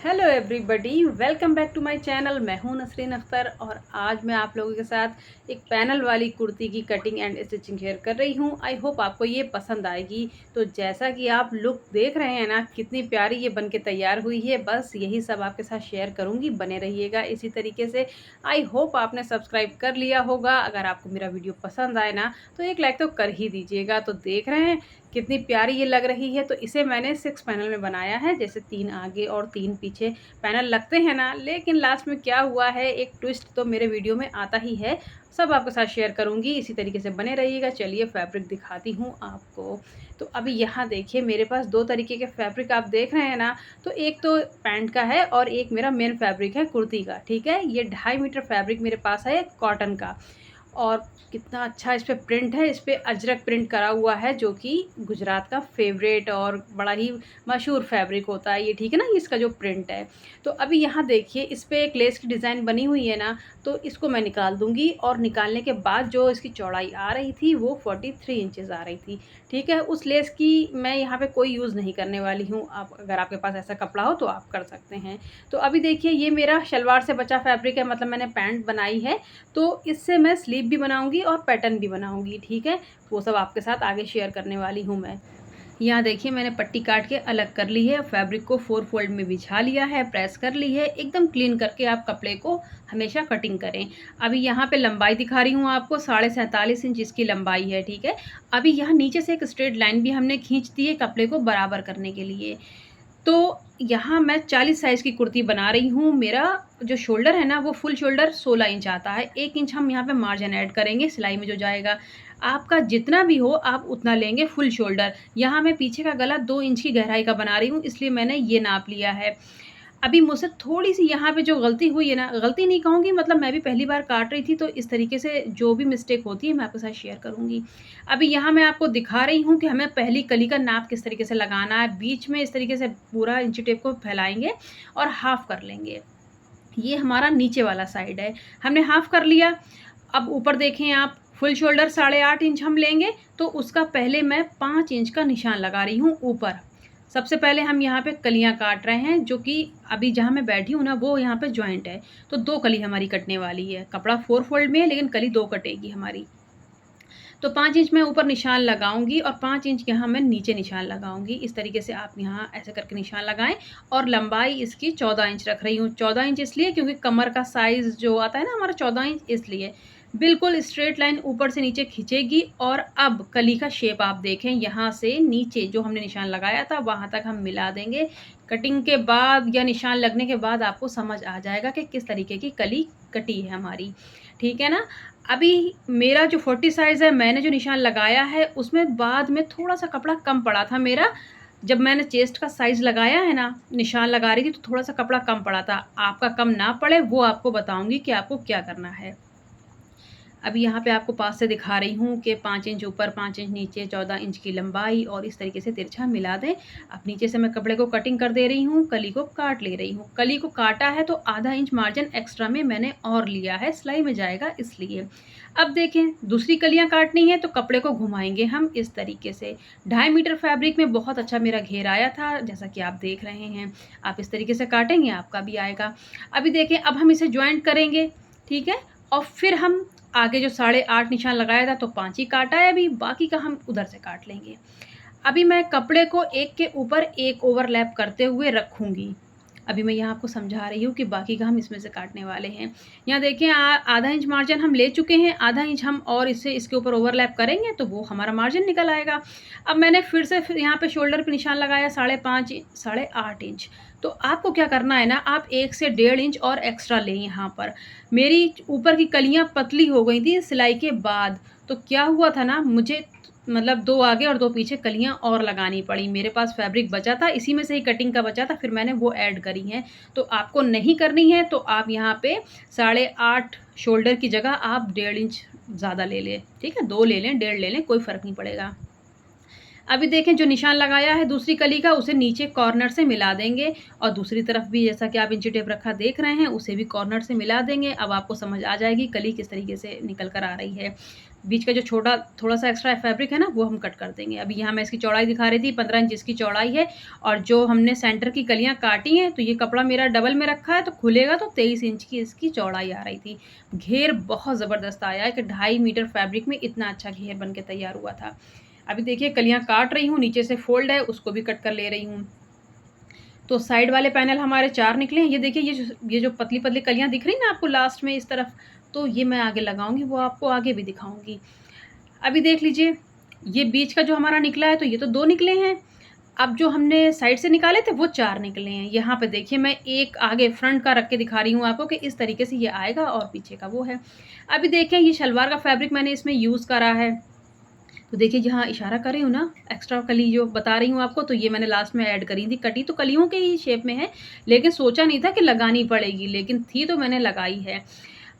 Hello everybody, welcome back to my channel. मैं हूं नसरीन अख्तर और आज मैं आप लोगों के साथ एक पैनल वाली कुर्ती की कटिंग एंड स्टिचिंग शेयर कर रही हूं। आई होप आपको ये पसंद आएगी। तो जैसा कि आप लुक देख रहे हैं ना, कितनी प्यारी ये बनके तैयार हुई है, बस यही सब आपके साथ शेयर करूंगी। बने रहिएगा इसी तरीके से। आई होप आपने सब्सक्राइब कर लिया होगा। अगर आपको मेरा वीडियो पसंद आए ना तो एक लाइक तो कर ही दीजिएगा। तो देख रहे हैं कितनी प्यारी ये लग रही है। तो इसे मैंने 6 पैनल में बनाया है, जैसे 3 आगे और 3 पीछे पैनल लगते हैं ना। लेकिन लास्ट में क्या हुआ है, एक ट्विस्ट तो मेरे वीडियो में आता ही है, सब आपके साथ शेयर करूंगी। इसी तरीके से बने रहिएगा। चलिए फैब्रिक दिखाती हूँ आपको। तो अभी यहाँ देखिए, मेरे पास 2 तरीके के फैब्रिक आप देख रहे हैं ना। तो एक तो पैंट का है और एक मेरा मेन फैब्रिक है कुर्ती का। ठीक है, ये 2.5 मीटर फैब्रिक मेरे पास है कॉटन का। और कितना अच्छा इस पे प्रिंट है, इस पे अजरक प्रिंट करा हुआ है, जो कि गुजरात का फेवरेट और बड़ा ही मशहूर फैब्रिक होता है ये। ठीक है ना, इसका जो प्रिंट है। तो अभी यहाँ देखिए, इस पे एक लेस की डिज़ाइन बनी हुई है ना। तो इसको मैं निकाल दूंगी और निकालने के बाद जो इसकी चौड़ाई आ रही थी वो 43 इंचेस आ रही थी। ठीक है, उस लेस की मैं यहाँ पे कोई यूज़ नहीं करने वाली हूँ। आप अगर आपके पास ऐसा कपड़ा हो तो आप कर सकते हैं। तो अभी देखिए, ये मेरा शलवार से बचा फैब्रिक है, मतलब मैंने पैंट बनाई है। तो इससे मैं स्लीव भी बनाऊंगी और पैटर्न भी बनाऊंगी। ठीक है, वो सब आपके साथ आगे शेयर करने वाली हूँ मैं। यहाँ देखिए, मैंने पट्टी काट के अलग कर ली है, फैब्रिक को 4 फोल्ड में बिछा लिया है, प्रेस कर ली है। एकदम क्लीन करके आप कपड़े को हमेशा कटिंग करें। अभी यहाँ पे लंबाई दिखा रही हूँ आपको, 47.5 इंच इसकी लंबाई है। ठीक है, अभी यहाँ नीचे से एक स्ट्रेट लाइन भी हमने खींच दी है कपड़े को बराबर करने के लिए। तो यहाँ मैं 40 साइज़ की कुर्ती बना रही हूँ। मेरा जो शोल्डर है ना, वो फुल शोल्डर 16 इंच आता है। 1 इंच हम यहाँ पे मार्जिन ऐड करेंगे सिलाई में जो जाएगा। आपका जितना भी हो आप उतना लेंगे फुल शोल्डर। यहाँ मैं पीछे का गला 2 इंच की गहराई का बना रही हूँ, इसलिए मैंने ये नाप लिया है। अभी मुझसे थोड़ी-सी यहाँ पे जो गलती हुई है ना, गलती नहीं कहूँगी, मतलब मैं भी पहली बार काट रही थी, तो इस तरीके से जो भी मिस्टेक होती है मैं आपके साथ शेयर करूँगी। अभी यहाँ मैं आपको दिखा रही हूँ कि हमें पहली कली का नाप किस तरीके से लगाना है। बीच में इस तरीके से पूरा इंची टेप को फैलाएँगे और हाफ़ कर लेंगे। ये हमारा नीचे वाला साइड है, हमने हाफ़ कर लिया। अब ऊपर देखें आप, फुल शोल्डर 8.5 इंच हम लेंगे, तो उसका पहले मैं 5 इंच का निशान लगा रही हूँ ऊपर। सबसे पहले हम यहाँ पे कलियाँ काट रहे हैं, जो कि अभी जहाँ मैं बैठी हूँ ना, वो यहाँ पे जॉइंट है। तो 2 कली हमारी कटने वाली है। कपड़ा 4 फोल्ड में है, लेकिन कली 2 कटेगी हमारी। तो 5 इंच मैं ऊपर निशान लगाऊंगी और 5 इंच यहाँ मैं नीचे निशान लगाऊंगी। इस तरीके से आप यहाँ ऐसे करके निशान लगाएं। और लंबाई इसकी 14 इंच रख रही हूँ। 14 इंच इसलिए क्योंकि कमर का साइज़ जो आता है ना हमारा 14 इंच, इसलिए बिल्कुल स्ट्रेट लाइन ऊपर से नीचे खींचेगी। और अब कली का शेप आप देखें, यहाँ से नीचे जो हमने निशान लगाया था वहाँ तक हम मिला देंगे। कटिंग के बाद या निशान लगने के बाद आपको समझ आ जाएगा कि किस तरीके की कली कटी है हमारी। ठीक है ना। अभी मेरा जो 40 साइज़ है, मैंने जो निशान लगाया है उसमें बाद में थोड़ा-सा कपड़ा कम पड़ा था मेरा। जब मैंने चेस्ट का साइज़ लगाया है ना, निशान लगा रही थी, तो थोड़ा-सा कपड़ा कम पड़ा था। आपका कम ना पड़े वो आपको बताऊँगी कि आपको क्या करना है। अभी यहाँ पे आपको पास से दिखा रही हूँ कि 5 इंच ऊपर 5 इंच नीचे 14 इंच की लंबाई, और इस तरीके से तिरछा मिला दें। अब नीचे से मैं कपड़े को कटिंग कर दे रही हूँ, कली को काट ले रही हूँ। कली को काटा है तो आधा इंच मार्जिन एक्स्ट्रा में मैंने और लिया है, सिलाई में जाएगा इसलिए। अब देखें, दूसरी कलियाँ काटनी है तो कपड़े को घुमाएंगे हम इस तरीके से। 2.5 मीटर फैब्रिक में बहुत अच्छा मेरा घेर आया था, जैसा कि आप देख रहे हैं। आप इस तरीके से काटेंगे, आपका भी आएगा। अभी देखें, अब हम इसे ज्वाइंट करेंगे। ठीक है, और फिर हम आगे जो 8.5 निशान लगाया था तो 5 ही काटा है, अभी बाकी का हम उधर से काट लेंगे। अभी मैं कपड़े को एक के ऊपर एक ओवरलैप करते हुए रखूँगी। अभी मैं यहाँ आपको समझा रही हूँ कि बाकी का हम इसमें से काटने वाले हैं। यहाँ देखिए, आधा इंच मार्जिन हम ले चुके हैं, आधा इंच हम और इससे इसके ऊपर ओवरलैप करेंगे तो वो हमारा मार्जिन निकल आएगा। अब मैंने फिर यहाँ पे शोल्डर पे निशान लगाया 8.5 इंच। तो आपको क्या करना है ना, आप 1 से 1.5 इंच और एक्स्ट्रा लें यहाँ पर। मेरी ऊपर की कलियाँ पतली हो गई थी सिलाई के बाद, तो क्या हुआ था ना, मुझे मतलब 2 आगे और 2 पीछे कलियाँ और लगानी पड़ी। मेरे पास फैब्रिक बचा था, इसी में से ही कटिंग का बचा था, फिर मैंने वो ऐड करी हैं। तो आपको नहीं करनी है तो आप यहाँ पे 8.5 शोल्डर की जगह आप 1.5 इंच ज़्यादा ले लें। ठीक है, 2 ले लें, 1.5 ले लें, कोई फ़र्क नहीं पड़ेगा। अभी देखें जो निशान लगाया है दूसरी कली का, उसे नीचे कॉर्नर से मिला देंगे और दूसरी तरफ भी जैसा कि आप इंची टेप रखा देख रहे हैं, उसे भी कॉर्नर से मिला देंगे। अब आपको समझ आ जाएगी कली किस तरीके से निकल कर आ रही है। बीच का जो छोटा थोड़ा-सा एक्स्ट्रा फैब्रिक है ना, वो हम कट कर देंगे। अभी यहाँ मैं इसकी चौड़ाई दिखा रही थी, 15 इंच इसकी चौड़ाई है और जो हमने सेंटर की कलियाँ काटी हैं, तो ये कपड़ा मेरा डबल में रखा है, तो खुलेगा तो 23 इंच की इसकी चौड़ाई आ रही थी। घेर बहुत ज़बरदस्त आया है कि 2.5 मीटर फैब्रिक में इतना अच्छा घेर बन के तैयार हुआ था। अभी देखिए कलियाँ काट रही हूँ, नीचे से फ़ोल्ड है, उसको भी कट कर ले रही हूँ। तो साइड वाले पैनल हमारे 4 निकले हैं। ये देखिए ये जो पतली-पतली कलियाँ दिख रही हैं ना आपको लास्ट में इस तरफ, तो ये मैं आगे लगाऊँगी, वो आपको आगे भी दिखाऊँगी। अभी देख लीजिए, ये बीच का जो हमारा निकला है, तो ये तो 2 निकले हैं। अब जो हमने साइड से निकाले थे, वो 4 निकले हैं। यहाँ पे देखिए मैं एक आगे फ्रंट का रख के दिखा रही हूँ आपको कि इस तरीके से ये आएगा और पीछे का वो है। अभी देखें ये शलवार का फैब्रिक मैंने इसमें यूज़ करा है। तो देखिए जहाँ इशारा कर रही हूँ ना, एक्स्ट्रा कली जो बता रही हूँ आपको, तो ये मैंने लास्ट में ऐड करी थी। कटी तो कलियों के ही शेप में है, लेकिन सोचा नहीं था कि लगानी पड़ेगी, लेकिन थी तो मैंने लगाई है।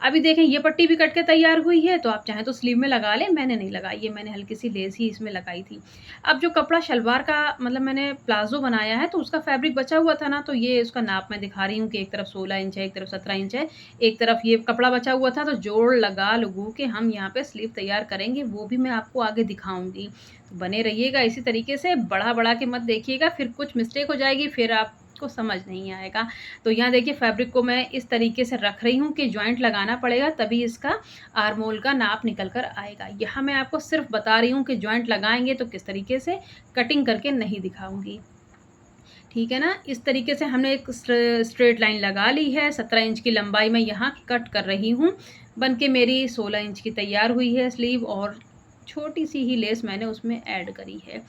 अभी देखें ये पट्टी भी कट के तैयार हुई है, तो आप चाहें तो स्लीव में लगा लें, मैंने नहीं लगाई है, मैंने हल्की सी लेस ही इसमें लगाई थी। अब जो कपड़ा शलवार का मतलब मैंने प्लाज़ो बनाया है, तो उसका फैब्रिक बचा हुआ था ना, तो ये उसका नाप मैं दिखा रही हूँ कि एक तरफ 16 इंच है, एक तरफ 17 इंच है, एक तरफ ये कपड़ा बचा हुआ था, तो जोड़ लगा-लगू के हम यहाँ पे स्लीव तैयार करेंगे, वो भी मैं आपको आगे दिखाऊँगी। तो बने रहिएगा इसी तरीके से, बढ़ा-बढ़ा के मत देखिएगा, फिर कुछ मिस्टेक हो जाएगी, फिर आपको समझ नहीं आएगा। तो यहाँ देखिए फैब्रिक को मैं इस तरीके से रख रही हूँ कि जॉइंट लगाना पड़ेगा, तभी इसका आर्म होल का नाप निकल कर आएगा। यहाँ मैं आपको सिर्फ बता रही हूँ कि जॉइंट लगाएँगे तो किस तरीके से, कटिंग करके नहीं दिखाऊँगी। ठीक है ना? इस तरीके से हमने एक स्ट्रेट लाइन लगा ली है, 17 इंच की लंबाई में यहाँ कट कर रही हूँ। बन के मेरी 16 इंच की तैयार हुई है स्लीव और छोटी-सी ही लेस मैंने उसमें ऐड करी है।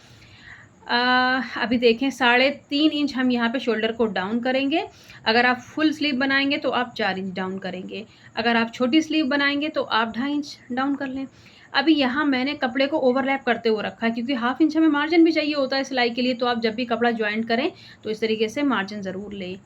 अभी देखें 3.5 इंच हम यहाँ पे शोल्डर को डाउन करेंगे। अगर आप फुल स्लीव बनाएँगे तो आप 4 इंच डाउन करेंगे। अगर आप छोटी स्लीव बनाएँगे तो आप 2.5 इंच डाउन कर लें। अभी यहाँ मैंने कपड़े को ओवरलैप करते हुए रखा है क्योंकि हाफ़ इंच हमें मार्जिन भी चाहिए होता है सिलाई के लिए, तो आप जब भी कपड़ा जॉइंट करें तो इस तरीके से मार्जिन ज़रूर लें।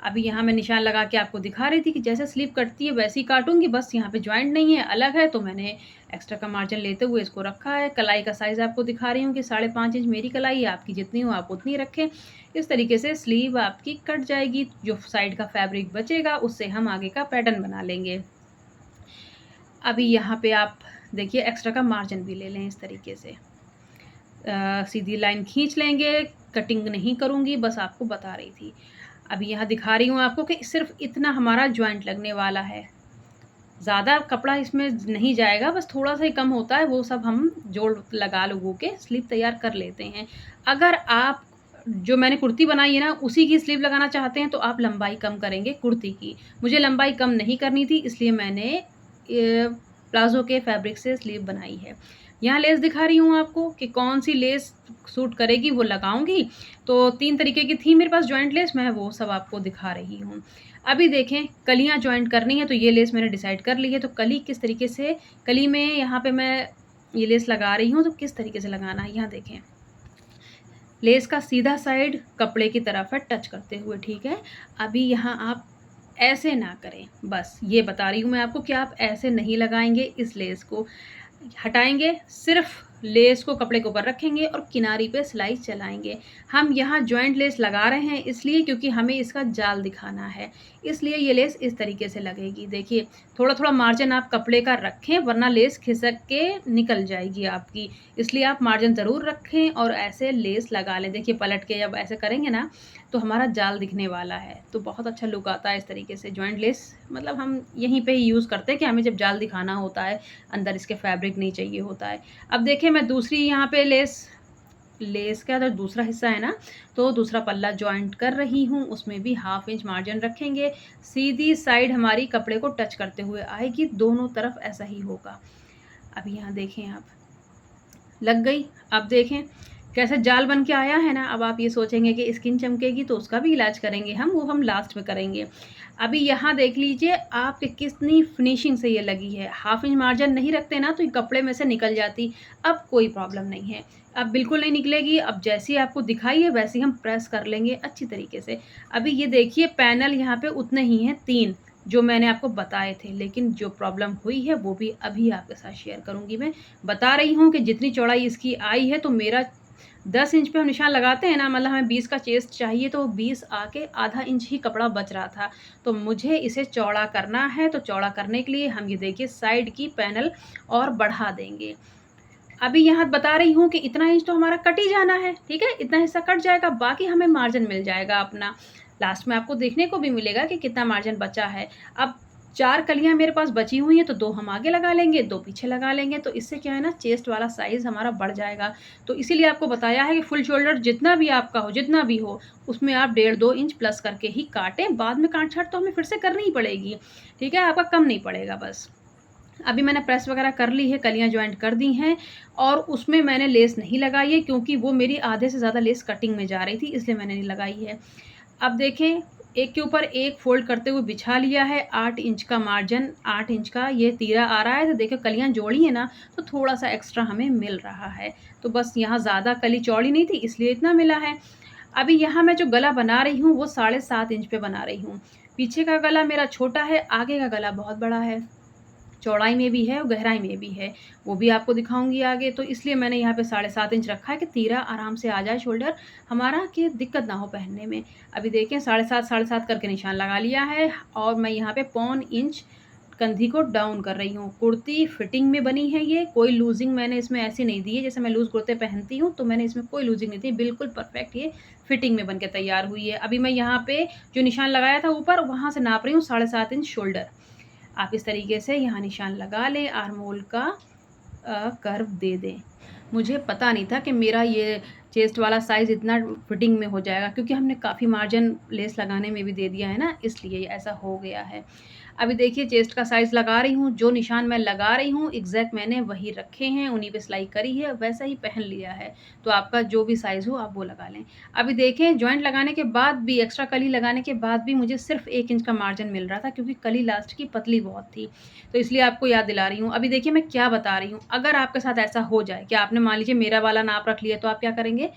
अभी यहाँ मैं निशान लगा के आपको दिखा रही थी कि जैसे स्लीव कटती है वैसे ही काटूँगी, बस यहाँ पे जॉइंट नहीं है, अलग है, तो मैंने एक्स्ट्रा का मार्जिन लेते हुए इसको रखा है। कलाई का साइज़ आपको दिखा रही हूँ कि 5.5 इंच मेरी कलाई है, आपकी जितनी हो आप उतनी रखें। इस तरीके से स्लीव आपकी कट जाएगी, जो साइड का फैब्रिक बचेगा उससे हम आगे का पैटर्न बना लेंगे। अभी यहाँ पे आप देखिए एक्स्ट्रा का मार्जिन भी ले लें इस तरीके से। सीधी लाइन खींच लेंगे, कटिंग नहीं करूँगी, बस आपको बता रही थी। अभी यहाँ दिखा रही हूँ आपको कि सिर्फ़ इतना हमारा जॉइंट लगने वाला है। ज़्यादा कपड़ा इसमें नहीं जाएगा, बस थोड़ा-सा ही कम होता है, वो सब हम जोड़ लगा-लगू के स्लीव तैयार कर लेते हैं। अगर आप जो मैंने कुर्ती बनाई है ना, उसी की स्लीव लगाना चाहते हैं, तो आप लंबाई कम करेंगे कुर्ती की। मुझे लंबाई कम नहीं करनी थी, इसलिए मैंने प्लाज़ो के फैब्रिक से स्लीव बनाई है। यहाँ लेस दिखा रही हूँ आपको कि कौन-सी लेस सूट करेगी, वो लगाऊँगी। तो 3 तरीके की थी मेरे पास जॉइंट लेस, मैं वो सब आपको दिखा रही हूँ। अभी देखें कलियाँ जॉइंट करनी है, तो ये लेस मैंने डिसाइड कर ली है, तो कली किस तरीके से कली में यहाँ पे मैं ये लेस लगा रही हूँ, तो किस तरीके से लगाना है, यहाँ देखें। लेस का सीधा साइड कपड़े की तरफ है टच करते हुए, ठीक है? अभी यहाँ आप ऐसे ना करें, बस ये बता रही हूँ मैं आपको कि आप ऐसे नहीं लगाएँगे इस लेस को। हटाएँगे, सिर्फ़ लेस को कपड़े के ऊपर रखेंगे और किनारी पे सिलाई चलाएँगे। हम यहाँ जॉइंट लेस लगा रहे हैं इसलिए क्योंकि हमें इसका जाल दिखाना है, इसलिए ये लेस इस तरीके से लगेगी। देखिए, थोड़ा-थोड़ा मार्जिन आप कपड़े का रखें वरना लेस खिसक के निकल जाएगी आपकी, इसलिए आप मार्जिन ज़रूर रखें और ऐसे लेस लगा लें। देखिए पलट के जब ऐसे करेंगे ना, तो हमारा जाल दिखने वाला है, तो बहुत अच्छा लुक आता है इस तरीके से। जॉइंट लेस मतलब हम यहीं पे ही यूज़ करते हैं कि हमें जब जाल दिखाना होता है, अंदर इसके फैब्रिक नहीं चाहिए होता है। अब देखिए मैं दूसरी यहाँ पे लेस लेस का जो दूसरा हिस्सा है ना, तो दूसरा पल्ला जॉइंट कर रही हूँ, उसमें भी हाफ़ इंच मार्जिन रखेंगे। सीधी साइड हमारी कपड़े को टच करते हुए आएगी, दोनों तरफ ऐसा ही होगा। अभी यहाँ देखें आप, लग गई? अब देखें कैसे जाल बन के आया है ना, अब आप ये सोचेंगे कि स्किन चमकेगी तो उसका भी इलाज करेंगे हम, वो हम लास्ट में करेंगे। अभी यहाँ देख लीजिए आपके कितनी फिनिशिंग से ये लगी है। हाफ़ इंच मार्जिन नहीं रखते ना तो ये कपड़े में से निकल जाती, अब कोई प्रॉब्लम नहीं है। अब बिल्कुल नहीं निकलेगी, अब जैसी आपको दिखाई है वैसे ही हम प्रेस कर लेंगे अच्छी तरीके से। अभी ये देखिए पैनल यहाँ पे उतने ही हैं 3 जो मैंने आपको बताए थे, लेकिन जो प्रॉब्लम हुई है वो भी अभी आपके साथ शेयर करूँगी मैं। बता रही हूँ कि जितनी चौड़ाई इसकी आई है तो मेरा 10 इंच पे हम निशान लगाते हैं ना, मतलब हमें 20 का चेस्ट चाहिए तो 20 आके आधा इंच ही कपड़ा बच रहा था। तो मुझे इसे चौड़ा करना है, तो चौड़ा करने के लिए हम ये देखिए साइड की पैनल और बढ़ा देंगे। अभी यहाँ बता रही हूँ कि इतना इंच तो हमारा कट ही जाना है, ठीक है? इतना हिस्सा कट जाएगा, बाकी हमें मार्जिन मिल जाएगा अपना। लास्ट में आपको देखने को भी मिलेगा कि कितना मार्जिन बचा है। अब 4 कलियाँ मेरे पास बची हुई हैं, तो 2 हम आगे लगा लेंगे, 2 पीछे लगा लेंगे, तो इससे क्या है ना, चेस्ट वाला साइज़ हमारा बढ़ जाएगा। तो इसीलिए आपको बताया है कि फुल शोल्डर जितना भी आपका हो, जितना भी हो, उसमें आप 1.5-2 इंच प्लस करके ही काटें। बाद में काट-छाँट तो हमें फिर से करनी ही पड़ेगी, ठीक है? आपका कम नहीं पड़ेगा बस। अभी मैंने प्रेस वगैरह कर ली है, कलियाँ जॉइंट कर दी हैं और उसमें मैंने लेस नहीं लगाई है क्योंकि वो मेरी आधे से ज़्यादा लेस कटिंग में जा रही थी, इसलिए मैंने नहीं लगाई है। अब देखें, एक के ऊपर एक फ़ोल्ड करते हुए बिछा लिया है, 8 इंच का मार्जिन, 8 इंच का ये तीरा आ रहा है, तो देखिए कलियाँ जोड़ी हैं ना, तो थोड़ा-सा एक्स्ट्रा हमें मिल रहा है। तो बस यहाँ ज़्यादा कली चौड़ी नहीं थी, इसलिए इतना मिला है। अभी यहाँ मैं जो गला बना रही हूँ, वो 7.5 इंच पे बना रही हूँ। पीछे का गला मेरा छोटा है, आगे का गला बहुत बड़ा है। चौड़ाई में भी है और गहराई में भी है, वो भी आपको दिखाऊँगी आगे। तो इसलिए मैंने यहाँ पे 7.5 इंच रखा है कि तीरा आराम से आ जाए शोल्डर हमारा, कि दिक्कत ना हो पहनने में। अभी देखें 7.5 करके निशान लगा लिया है और मैं यहाँ पे 1.25 इंच कंधी को डाउन कर रही हूँ। कुर्ती फिटिंग में बनी है ये, कोई लूज़िंग मैंने इसमें ऐसी नहीं दी है, जैसे मैं लूज़ कुर्ते पहनती हूँ, तो मैंने इसमें कोई लूज़िंग नहीं दी, बिल्कुल परफेक्ट ये फिटिंग में बन के तैयार हुई है। अभी मैं यहाँ पे जो निशान लगाया था ऊपर, वहाँ से नाप रही हूँ 7.5 इंच शोल्डर। आप इस तरीके से यहाँ निशान लगा लें, आर्म होल का कर्व दे दें। मुझे पता नहीं था कि मेरा ये चेस्ट वाला साइज़ इतना फिटिंग में हो जाएगा, क्योंकि हमने काफ़ी मार्जिन लेस लगाने में भी दे दिया है ना, इसलिए ऐसा हो गया है। अभी देखिए चेस्ट का साइज़ लगा रही हूँ, जो निशान मैं लगा रही हूँ एग्ज़ैक्ट मैंने वही रखे हैं, उन्हीं पे सिलाई करी है, वैसा ही पहन लिया है। तो आपका जो भी साइज़ हो आप वो लगा लें। अभी देखें जॉइंट लगाने के बाद भी, एक्स्ट्रा कली लगाने के बाद भी मुझे सिर्फ़ 1 इंच का मार्जिन मिल रहा था, क्योंकि कली लास्ट की पतली बहुत थी। तो इसलिए आपको याद दिला रही हूँ। अभी देखिए मैं क्या बता रही हूँ, अगर आपके साथ ऐसा हो जाए कि आपने मान लीजिए मेरा वाला नाप रख लिया, तो आप क्या करेंगे,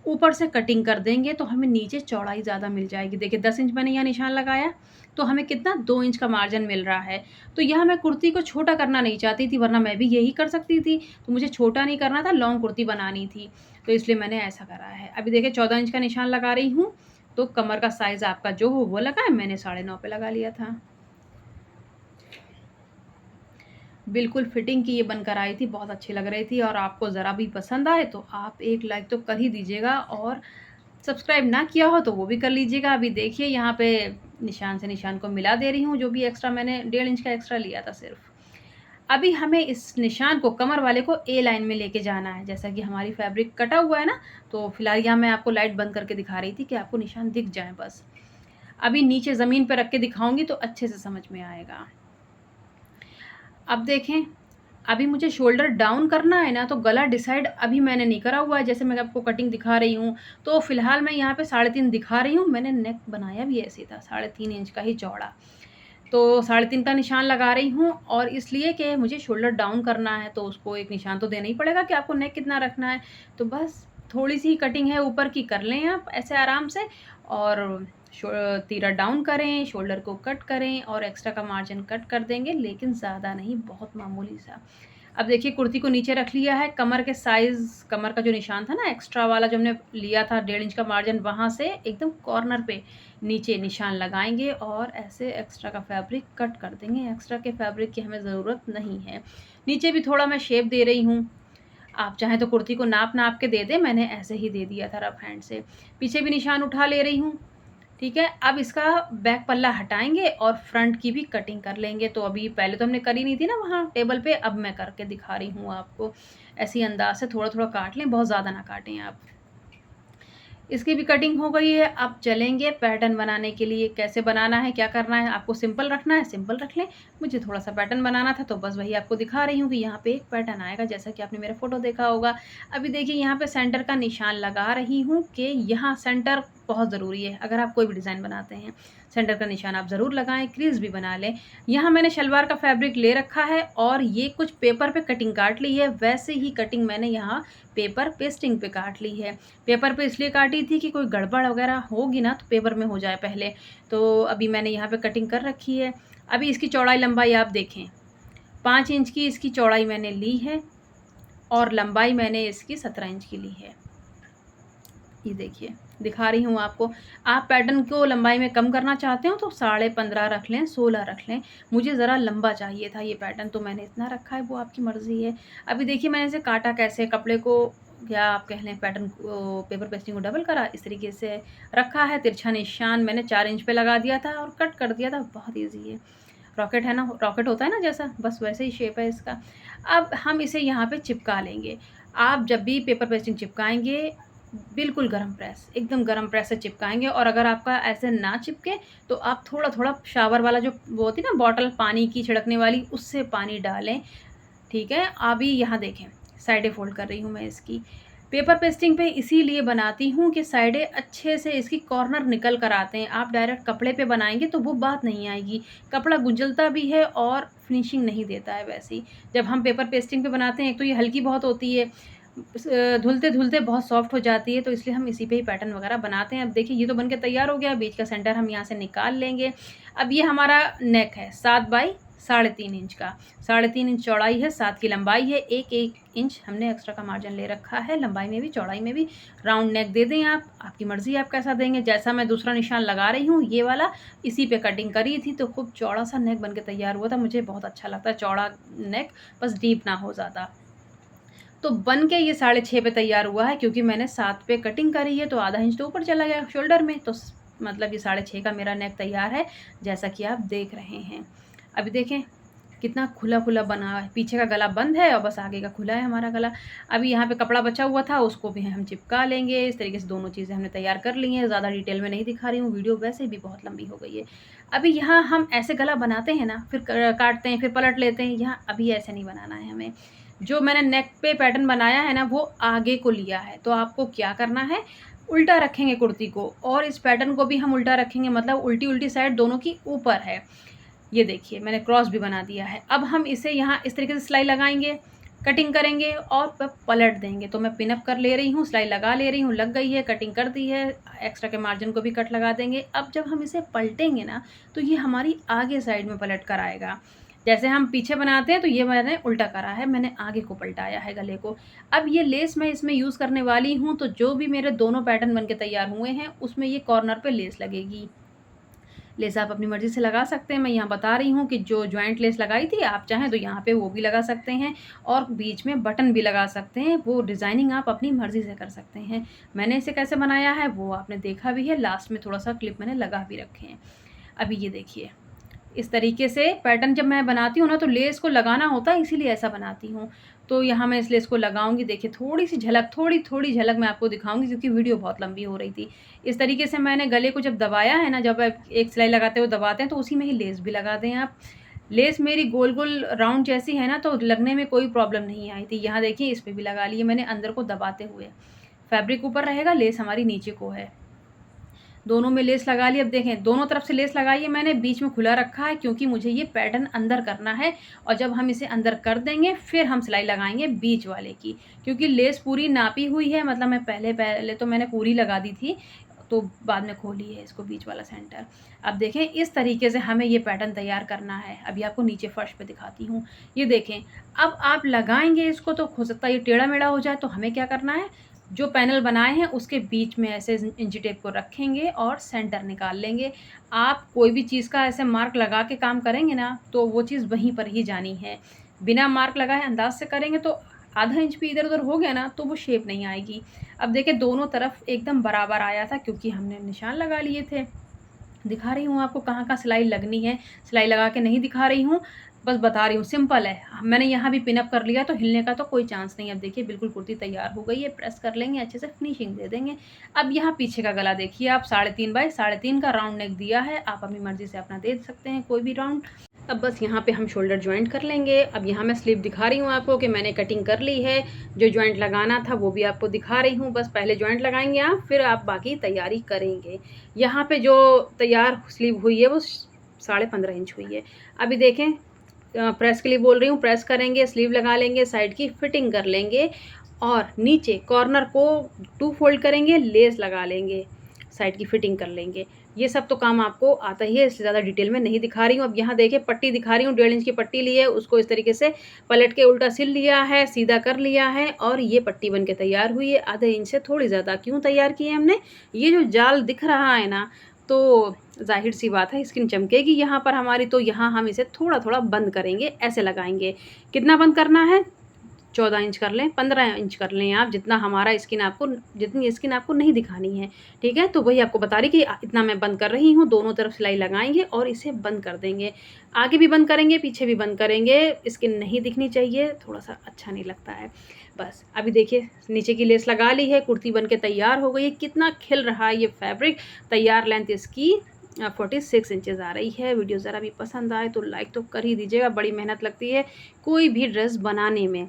ऊपर से कटिंग कर देंगे, तो हमें नीचे चौड़ाई ज़्यादा मिल जाएगी। देखिए 10 इंच मैंने यहाँ निशान लगाया, तो हमें कितना 2 इंच का मार्जिन मिल रहा है। तो यहाँ मैं कुर्ती को छोटा करना नहीं चाहती थी, वरना मैं भी यही कर सकती थी। तो मुझे छोटा नहीं करना था, लॉन्ग कुर्ती बनानी थी, तो इसलिए मैंने ऐसा करा है। अभी देखिए 14 इंच का निशान लगा रही हूँ, तो कमर का साइज़ आपका जो हो वो लगाएँ, मैंने 9.5 पे लगा लिया था। बिल्कुल फिटिंग की ये बनकर आई थी, बहुत अच्छी लग रही थी और आपको ज़रा भी पसंद आए तो आप एक लाइक तो कर ही दीजिएगा और सब्सक्राइब ना किया हो तो वो भी कर लीजिएगा। अभी देखिए यहाँ पे निशान से निशान को मिला दे रही हूँ, जो भी एक्स्ट्रा मैंने 1.5 इंच का एक्स्ट्रा लिया था सिर्फ़। अभी हमें इस निशान को, कमर वाले को ए लाइन में लेके जाना है, जैसा कि हमारी फैब्रिक कटा हुआ है ना, तो फिलहाल यहाँ मैं आपको लाइट बंद करके दिखा रही थी कि आपको निशान दिख जाएँ बस। अभी नीचे ज़मीन पे रख के दिखाऊँगी तो अच्छे से समझ में आएगा। अब देखें, अभी मुझे शोल्डर डाउन करना है ना, तो गला डिसाइड अभी मैंने नहीं करा हुआ है, जैसे मैं आपको कटिंग दिखा रही हूँ। तो फिलहाल मैं यहाँ पे 3.5 दिखा रही हूँ, मैंने नेक बनाया भी ऐसे ही था, 3.5 इंच का ही चौड़ा। तो 3.5 का निशान लगा रही हूँ और इसलिए कि मुझे शोल्डर डाउन करना है, तो उसको एक निशान तो देना ही पड़ेगा कि आपको नेक कितना रखना है। तो बस थोड़ी-सी ही कटिंग है ऊपर की, कर लें आप ऐसे आराम से और शो तीरा डाउन करें, शोल्डर को कट करें और एक्स्ट्रा का मार्जिन कट कर देंगे, लेकिन ज़्यादा नहीं, बहुत मामूली सा। अब देखिए कुर्ती को नीचे रख लिया है, कमर के साइज़, कमर का जो निशान था ना एक्स्ट्रा वाला जो हमने लिया था 1.5 इंच का मार्जिन, वहाँ से एकदम कॉर्नर पे नीचे निशान लगाएँगे और ऐसे एक्स्ट्रा का फैब्रिक कट कर देंगे। एक्स्ट्रा के फैब्रिक की हमें ज़रूरत नहीं है। नीचे भी थोड़ा मैं शेप दे रही हूँ, आप चाहें तो कुर्ती को नाप-नाप के दे दें, मैंने ऐसे ही दे दिया था रफ हैंड से। पीछे भी निशान उठा ले रही हूँ, ठीक है? अब इसका बैक पल्ला हटाएँगे और फ्रंट की भी कटिंग कर लेंगे। तो अभी पहले तो हमने करी नहीं थी ना वहाँ टेबल पे, अब मैं करके दिखा रही हूँ आपको। ऐसे ही अंदाज़ से थोड़ा-थोड़ा काट लें, बहुत ज़्यादा ना काटें आप। इसकी भी कटिंग हो गई है, अब चलेंगे पैटर्न बनाने के लिए। कैसे बनाना है, क्या करना है, आपको सिंपल रखना है, सिंपल रख लें। मुझे थोड़ा-सा पैटर्न बनाना था, तो बस वही आपको दिखा रही हूँ कि यहाँ पे एक पैटर्न आएगा, जैसा कि आपने मेरा फ़ोटो देखा होगा। अभी देखिए यहाँ पे सेंटर का निशान लगा रही हूँ कि यहाँ सेंटर बहुत ज़रूरी है, अगर आप कोई भी डिज़ाइन बनाते हैं। सेंटर का निशान आप ज़रूर लगाएँ, क्रीज़ भी बना लें। यहाँ मैंने शलवार का फैब्रिक ले रखा है और ये कुछ पेपर पे कटिंग काट ली है, वैसे ही कटिंग मैंने यहाँ पेपर पेस्टिंग पे काट ली है। पेपर पे इसलिए काटी थी कि कोई गड़बड़ वगैरह होगी ना तो पेपर में हो जाए पहले। तो अभी मैंने यहाँ पे कटिंग कर रखी है। अभी इसकी चौड़ाई लंबाई आप देखें, 5 इंच की इसकी चौड़ाई मैंने ली है और लंबाई मैंने इसकी 17 इंच की ली है। ये देखिए दिखा रही हूँ आपको। आप पैटर्न को लंबाई में कम करना चाहते हो तो 15.5 रख लें, 16 रख लें। मुझे ज़रा लंबा चाहिए था ये पैटर्न, तो मैंने इतना रखा है, वो आपकी मर्ज़ी है। अभी देखिए मैंने इसे काटा कैसे, कपड़े को या आप कह लें पैटर्न को, पेपर पेस्टिंग को डबल करा, इस तरीके से रखा है। तिरछा निशान मैंने 4 इंच पे लगा दिया था और कट कर दिया था। बहुत ईज़ी है। रॉकेट है ना, रॉकेट होता है ना जैसा, बस वैसे ही शेप है इसका। अब हम इसे यहाँ पे चिपका लेंगे। आप जब भी पेपर पेस्टिंग चिपकाएँगे, बिल्कुल गरम प्रेस, एकदम गरम प्रेस से चिपकाएँगे। और अगर आपका ऐसे ना चिपके तो आप थोड़ा-थोड़ा शावर वाला जो वो होती है ना बॉटल पानी की छिड़कने वाली, उससे पानी डालें, ठीक है। अभी यहाँ देखें, साइडें फ़ोल्ड कर रही हूँ मैं इसकी। पेपर पेस्टिंग पे इसीलिए बनाती हूँ कि साइडें अच्छे से इसकी कॉर्नर निकल कर आते हैं। आप डायरेक्ट कपड़े पे बनाएँगे तो वो बात नहीं आएगी। कपड़ा गुंजलता भी है और फिनिशिंग नहीं देता है वैसी। जब हम पेपर पेस्टिंग पे बनाते हैं, एक तो ये हल्की बहुत होती है, धुलते-धुलते बहुत सॉफ्ट हो जाती है, तो इसलिए हम इसी पे ही पैटर्न वगैरह बनाते हैं। अब देखिए ये तो बन के तैयार हो गया, बीच का सेंटर हम यहाँ से निकाल लेंगे। अब ये हमारा नेक है 7 बाई 3.5 इंच का, 3.5 इंच चौड़ाई है, 7 की लंबाई है, 1-1 इंच हमने एक्स्ट्रा का मार्जिन ले रखा है, लंबाई में भी चौड़ाई में भी। राउंड नेक दे दें आप, आपकी मर्ज़ी है आप कैसा देंगे। जैसा मैं दूसरा निशान लगा रही हूँ ये वाला, इसी पे कटिंग करी थी तो खूब चौड़ा सा नेक बन के तैयार हुआ था। मुझे बहुत अच्छा लगता है चौड़ा नेक, बस डीप ना हो ज़्यादा। तो बन के ये 6.5 पे तैयार हुआ है, क्योंकि मैंने 7 पे कटिंग करी है तो आधा इंच तो ऊपर चला गया शोल्डर में, तो मतलब ये 6.5 का मेरा नेक तैयार है, जैसा कि आप देख रहे हैं। अभी देखें कितना खुला-खुला बना है, पीछे का गला बंद है और बस आगे का खुला है हमारा गला। अभी यहाँ पे कपड़ा बचा हुआ था, उसको भी हम चिपका लेंगे। इस तरीके से दोनों चीज़ें हमने तैयार कर ली हैं। ज़्यादा डिटेल में नहीं दिखा रही हूँ, वीडियो वैसे भी बहुत लंबी हो गई है। अभी यहाँ हम ऐसे गला बनाते हैं ना, फिर काटते हैं, फिर पलट लेते हैं, यहाँ अभी ऐसे नहीं बनाना है हमें। जो मैंने नेक पे पैटर्न बनाया है ना, वो आगे को लिया है, तो आपको क्या करना है, उल्टा रखेंगे कुर्ती को, और इस पैटर्न को भी हम उल्टा रखेंगे, मतलब उल्टी-उल्टी साइड दोनों की ऊपर है। ये देखिए मैंने क्रॉस भी बना दिया है। अब हम इसे यहाँ इस तरीके से सिलाई लगाएँगे, कटिंग करेंगे और पलट देंगे। तो मैं पिन अप कर ले रही हूँ, सिलाई लगा ले रही हूँ, लग गई है, कटिंग कर दी है, एक्स्ट्रा के मार्जिन को भी कट लगा देंगे। अब जब हम इसे पलटेंगे ना, तो ये हमारी आगे साइड में पलट कर आएगा। जैसे हम पीछे बनाते हैं तो ये मैंने उल्टा करा है, मैंने आगे को पलटाया है गले को। अब ये लेस मैं इसमें यूज़ करने वाली हूँ, तो जो भी मेरे दोनों पैटर्न बन के तैयार हुए हैं, उसमें ये कॉर्नर पे लेस लगेगी। लेस आप अपनी मर्ज़ी से लगा सकते हैं। मैं यहाँ बता रही हूँ कि जो जॉइंट लेस लगाई थी, आप चाहें तो यहाँ पे वो भी लगा सकते हैं और बीच में बटन भी लगा सकते हैं। वो डिज़ाइनिंग आप अपनी मर्ज़ी से कर सकते हैं। मैंने इसे कैसे बनाया है वो आपने देखा भी है, लास्ट में थोड़ा-सा क्लिप मैंने लगा भी रखे हैं। अभी ये देखिए, इस तरीके से पैटर्न जब मैं बनाती हूँ ना, तो लेस को लगाना होता है, इसीलिए ऐसा बनाती हूँ। तो यहाँ मैं इस लेस को लगाऊंगी। देखिए थोड़ी-सी झलक, थोड़ी-थोड़ी झलक मैं आपको दिखाऊंगी, क्योंकि वीडियो बहुत लंबी हो रही थी। इस तरीके से मैंने गले को जब दबाया है ना, जब एक सिलाई लगाते हुए दबाते हैं, तो उसी में ही लेस भी लगा दें आप। लेस मेरी गोल-गोल राउंड जैसी है ना, तो लगने में कोई प्रॉब्लम नहीं आई थी। यहाँ देखिए इस पे भी लगा ली है मैंने अंदर को दबाते हुए। फैब्रिक ऊपर रहेगा, लेस हमारी नीचे को है। दोनों में लेस लगा ली। अब देखें दोनों तरफ से लेस लगाई है मैंने, बीच में खुला रखा है, क्योंकि मुझे ये पैटर्न अंदर करना है। और जब हम इसे अंदर कर देंगे, फिर हम सिलाई लगाएंगे बीच वाले की, क्योंकि लेस पूरी नापी हुई है। मतलब मैं पहले तो मैंने पूरी लगा दी थी, तो बाद में खोली है इसको बीच वाला सेंटर। अब देखें इस तरीके से हमें ये पैटर्न तैयार करना है। अभी आपको नीचे फर्श पे दिखाती हूँ। ये देखें, अब आप लगाएंगे इसको तो हो सकता है ये टेढ़ा मेढ़ा हो जाए, तो हमें क्या करना है, जो पैनल बनाए हैं उसके बीच में ऐसे इंची टेप को रखेंगे और सेंटर निकाल लेंगे। आप कोई भी चीज़ का ऐसे मार्क लगा के काम करेंगे ना, तो वो चीज़ वहीं पर ही जानी है। बिना मार्क लगाए अंदाज से करेंगे तो आधा इंच भी इधर उधर हो गया ना, तो वो शेप नहीं आएगी। अब देखिए दोनों तरफ एकदम बराबर आया था, क्योंकि हमने निशान लगा लिए थे। दिखा रही हूँ आपको कहाँ सिलाई लगनी है, सिलाई लगा के नहीं दिखा रही हूँ, बस बता रही हूँ, सिंपल है। मैंने यहाँ भी पिन अप कर लिया, तो हिलने का तो कोई चांस नहीं है। अब देखिए बिल्कुल कुर्ती तैयार हो गई है, प्रेस कर लेंगे, अच्छे से फिनिशिंग दे देंगे। अब यहाँ पीछे का गला देखिए आप, 3.5 बाई 3.5 का राउंड नेक दिया है, आप अपनी मर्ज़ी से अपना दे सकते हैं कोई भी राउंड। अब बस यहाँ पे हम शोल्डर जॉइंट कर लेंगे। अब यहाँ मैं स्लीव दिखा रही हूँ आपको कि मैंने कटिंग कर ली है, जो जॉइंट लगाना था वो भी आपको दिखा रही हूँ। बस पहले जॉइंट लगाएंगे आप, फिर आप बाकी तैयारी करेंगे। यहाँ पे जो तैयार स्लीव हुई है वो 15.5 इंच हुई है। अभी देखें, प्रेस के लिए बोल रही हूँ, प्रेस करेंगे, स्लीव लगा लेंगे, साइड की फिटिंग कर लेंगे और नीचे कॉर्नर को 2 फोल्ड करेंगे, लेस लगा लेंगे, साइड की फिटिंग कर लेंगे। ये सब तो काम आपको आता ही है, इससे ज़्यादा डिटेल में नहीं दिखा रही हूँ। अब यहाँ देखिए पट्टी दिखा रही हूँ, 1.5 इंच की पट्टी ली है, उसको इस तरीके से पलट के उल्टा सिल लिया है, सीधा कर लिया है और ये पट्टी बन के तैयार हुई है। आधे इंच से थोड़ी ज़्यादा क्यों तैयार की है हमने? ये जो जाल दिख रहा है ना, तो ज़ाहिर-सी बात है स्किन चमकेगी यहाँ पर हमारी, तो यहाँ हम इसे थोड़ा-थोड़ा बंद करेंगे, ऐसे लगाएँगे। कितना बंद करना है? 14 इंच कर लें, 15 इंच कर लें आप, जितनी स्किन आपको नहीं दिखानी है, ठीक है? तो वही आपको बता रही कि इतना मैं बंद कर रही हूँ, दोनों तरफ सिलाई लगाएँगे और इसे बंद कर देंगे। आगे भी बंद करेंगे, पीछे भी बंद करेंगे, स्किन नहीं दिखनी चाहिए, थोड़ा-सा अच्छा नहीं लगता है। बस, अभी देखिए नीचे की लेस लगा ली है, कुर्ती बन के तैयार हो गई है, कितना खिल रहा है ये फैब्रिक। तैयार लेंथ इसकी 46 इंचेज़ आ रही है। वीडियो ज़रा भी पसंद आए तो लाइक तो कर ही दीजिएगा, बड़ी मेहनत लगती है कोई भी ड्रेस बनाने में।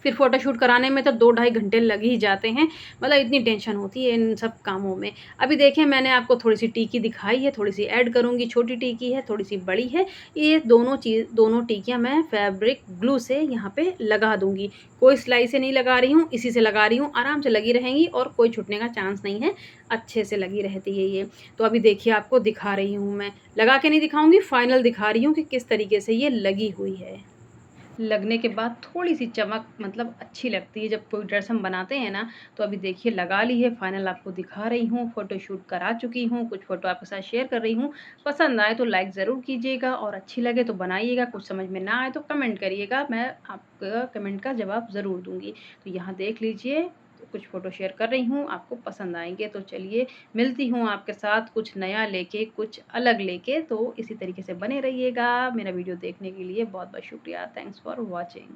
फिर फ़ोटोशूट कराने में तो 2 ढाई घंटे लग ही जाते हैं, मतलब इतनी टेंशन होती है इन सब कामों में। अभी देखिए मैंने आपको थोड़ी-सी टिकी दिखाई है, थोड़ी-सी ऐड करूँगी, छोटी टिकी है, थोड़ी-सी बड़ी है। ये दोनों टिकियाँ मैं फैब्रिक ग्लू से यहाँ पे लगा दूँगी। कोई सिलाई से नहीं लगा रही हूँ, इसी से लगा रही हूँ, आराम से लगी रहेंगी और कोई छूटने का चांस नहीं है, अच्छे से लगी रहती है ये। तो अभी देखिए आपको दिखा रही हूँ मैं, लगा के नहीं दिखाऊँगी, फाइनल दिखा रही हूँ कि किस तरीके से ये लगी हुई है। लगने के बाद थोड़ी-सी चमक मतलब अच्छी लगती है जब कोई ड्रेस हम बनाते हैं ना, तो अभी देखिए लगा ली है, फाइनल आपको दिखा रही हूँ, फ़ोटोशूट करा चुकी हूँ, कुछ फ़ोटो आपके साथ शेयर कर रही हूँ। पसंद आए तो लाइक ज़रूर कीजिएगा और अच्छी लगे तो बनाइएगा, कुछ समझ में ना आए तो कमेंट करिएगा, मैं आपका कमेंट का जवाब ज़रूर दूँगी। तो यहाँ देख लीजिए, कुछ फ़ोटो शेयर कर रही हूँ, आपको पसंद आएँगे तो चलिए मिलती हूँ आपके साथ कुछ नया लेके, कुछ अलग लेके, तो इसी तरीके से बने रहिएगा। मेरा वीडियो देखने के लिए बहुत-बहुत शुक्रिया। Thanks for watching.